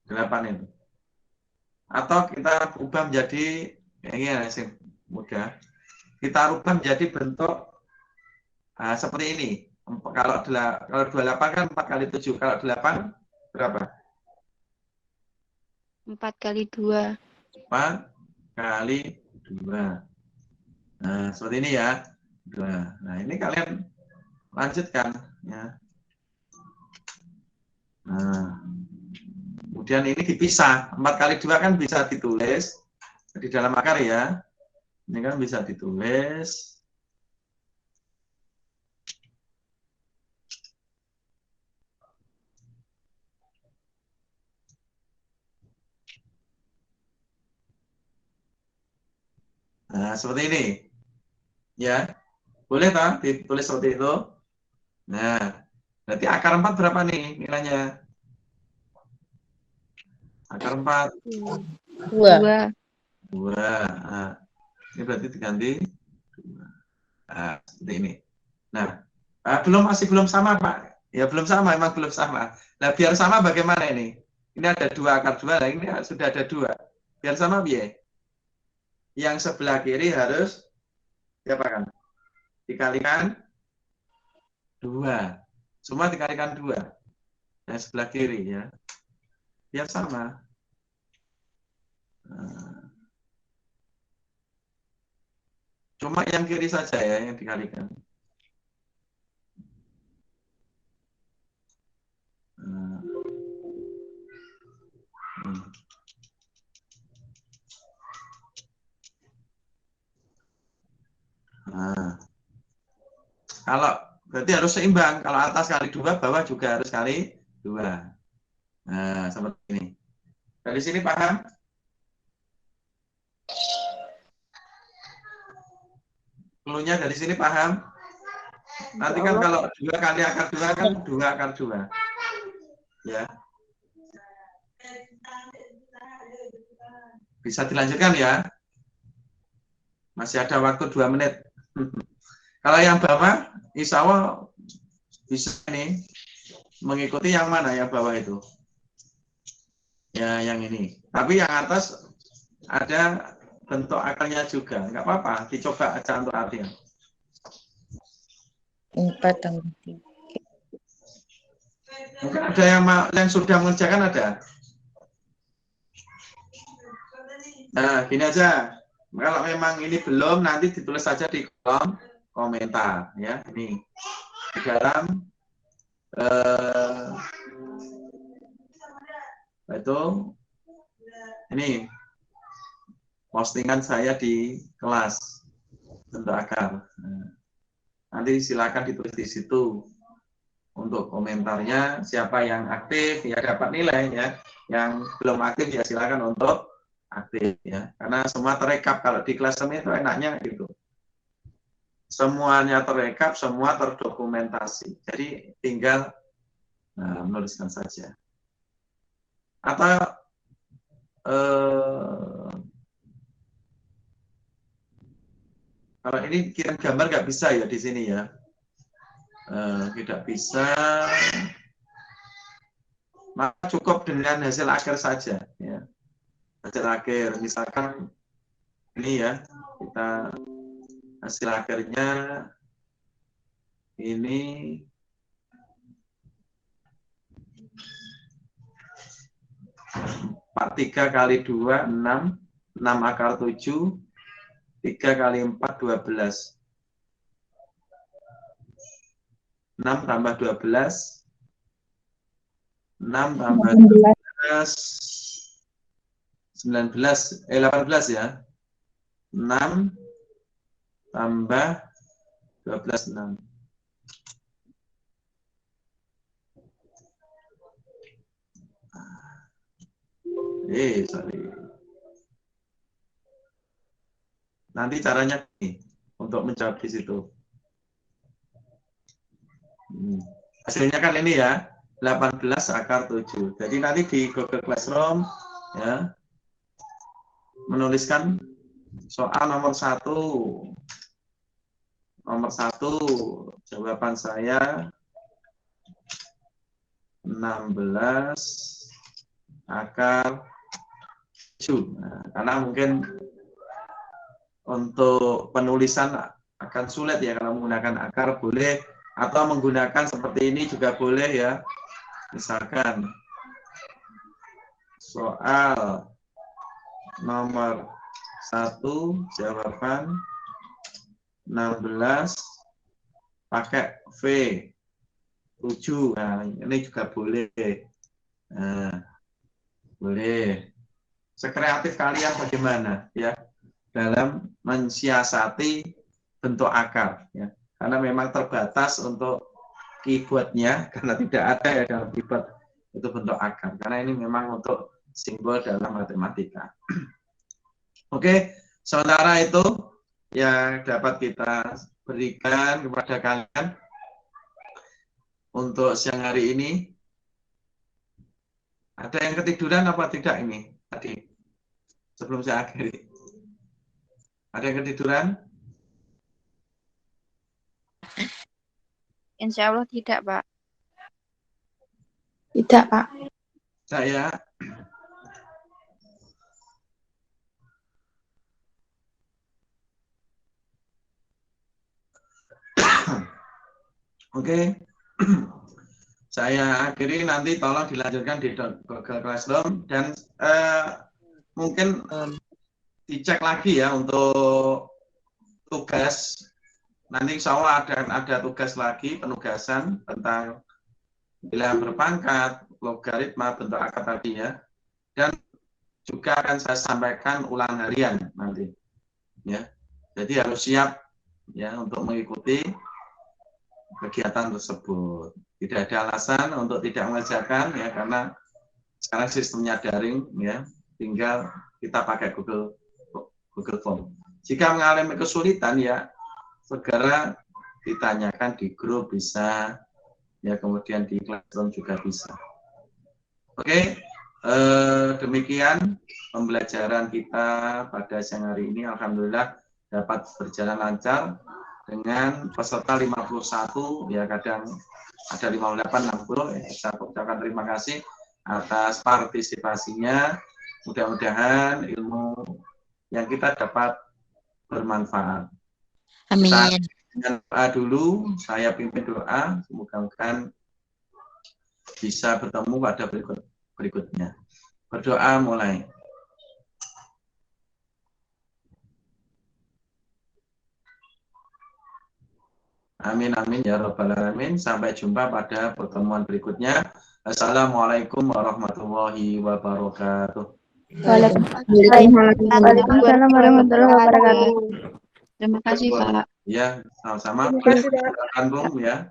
Delapan itu. Atau kita ubah menjadi, ini sih mudah, kita ubah menjadi bentuk seperti ini. Kalau 28 kan 4 kali 7, kalau 8 berapa? 4 kali 2. 4 kali 2. Nah, seperti ini ya. 2. Nah, ini kalian lanjutkan ya. Nah, Kemudian ini dipisah. 4 kali 2 kan bisa ditulis di dalam akar ya. Ini kan bisa ditulis. Nah, seperti ini. Ya. Boleh tak ditulis seperti itu? Nah, berarti akar 4 berapa nih nilainya? Akar 4. 2. 2. Nah, ini berarti diganti 2. Nah, seperti ini. Nah, masih belum sama, Pak. Ya, belum sama, emang belum sama. Nah, biar sama bagaimana ini? Ini ada 2 akar 2, nah ini sudah ada 2. Biar sama, biar. Yang sebelah kiri harus, siapa kan? Dikalikan 2. Semua dikalikan 2. Yang sebelah kiri, ya. Biar sama. Nah, cuma yang kiri saja ya, yang dikalikan. Nah, kalau berarti harus seimbang. Kalau atas kali 2, bawah juga harus kali 2. Nah, seperti ini. Dari sini paham? Cluenya dari sini paham? Nanti kan kalau 2 kali akar 2 kan 2 akar 2. Ya. Bisa dilanjutkan ya? Masih ada waktu 2 menit. Kalau yang bawah, insya Allah bisa nih mengikuti yang mana yang bawah itu. Ya, yang ini. Tapi yang atas ada bentuk akarnya juga. Nggak apa-apa, dicoba aja untuk latihan. 4 tambah 3. Mungkin ada yang sudah mengerjakan ada. Nah, gini aja. Kalau memang ini belum, nanti ditulis saja di kolom komentar. Ya, ini di dalam itu ini postingan saya di kelas bentuk akar. Nanti silakan ditulis di situ untuk komentarnya. Siapa yang aktif ya dapat nilai ya. Yang belum aktif ya silakan untuk aktif ya. Karena semua terekap. Kalau di kelas ini itu enaknya gitu. Semuanya terekap, semua terdokumentasi. Jadi tinggal menuliskan saja. Atau kalau ini kirim gambar nggak bisa ya di sini ya. Tidak bisa. Maka cukup dengan hasil akhir saja. Ya. Hasil akhir, misalkan ini ya, kita hasil akhirnya ini 3 kali 2, 6. 6 akar 7. 3 kali 4, 12. 6 tambah 12. 6 tambah 12. 18 ya. 6 tambah 12, 6. Sorry. Nanti caranya nih untuk menjawab di situ. Hasilnya kan ini ya, 18 akar 7. Jadi nanti di Google Classroom ya menuliskan soal nomor 1. Nomor 1 jawaban saya 16 akar 7. Nah, karena mungkin untuk penulisan akan sulit ya kalau menggunakan akar, boleh atau menggunakan seperti ini juga boleh ya. Misalkan soal nomor 1 jawaban 16 pakai V 7. Nah, ini juga boleh. Nah, Boleh. Sekreatif kalian bagaimana ya dalam mensiasati bentuk akar ya. Karena memang terbatas untuk keyboardnya karena tidak ada ya dalam keyboard itu bentuk akar. Karena ini memang untuk simbol dalam matematika. Oke, sementara itu yang dapat kita berikan kepada kalian untuk siang hari ini. Ada yang ketiduran apa tidak ini tadi? Sebelum saya akhiri. Ada yang ketiduran? Insya Allah tidak, Pak. Tidak, Pak. Saya. Oke. Saya akhiri, nanti tolong dilanjutkan di Google Classroom dan mungkin dicek lagi ya untuk tugas. Nanti insya Allah ada tugas lagi, penugasan tentang bilangan berpangkat, logaritma, bentuk akar tadi ya. Dan juga akan saya sampaikan ulang harian nanti. Ya. Jadi harus siap ya untuk mengikuti kegiatan tersebut. Tidak ada alasan untuk tidak mengerjakan ya, karena sekarang sistemnya daring ya, tinggal kita pakai Google Form. Jika mengalami kesulitan ya segera ditanyakan di grup bisa ya, kemudian di Classroom juga bisa. Oke, demikian pembelajaran kita pada siang hari ini. Alhamdulillah dapat berjalan lancar dengan peserta 51 ya, kadang ada 58, 60 ya. Saya ucapkan terima kasih atas partisipasinya. Mudah-mudahan ilmu yang kita dapat bermanfaat. Amin. Dengan doa dulu, saya pimpin doa, semoga bisa bertemu pada berikutnya. Berdoa mulai. Amin, amin, ya Rabbal Alamin. Sampai jumpa pada pertemuan berikutnya. Assalamualaikum warahmatullahi wabarakatuh. Waalaikumsalam warahmatullahi wabarakatuh. Terima kasih, Pak. Ya, sama-sama. Terima kasih, Pak. Silakan, Bung, ya.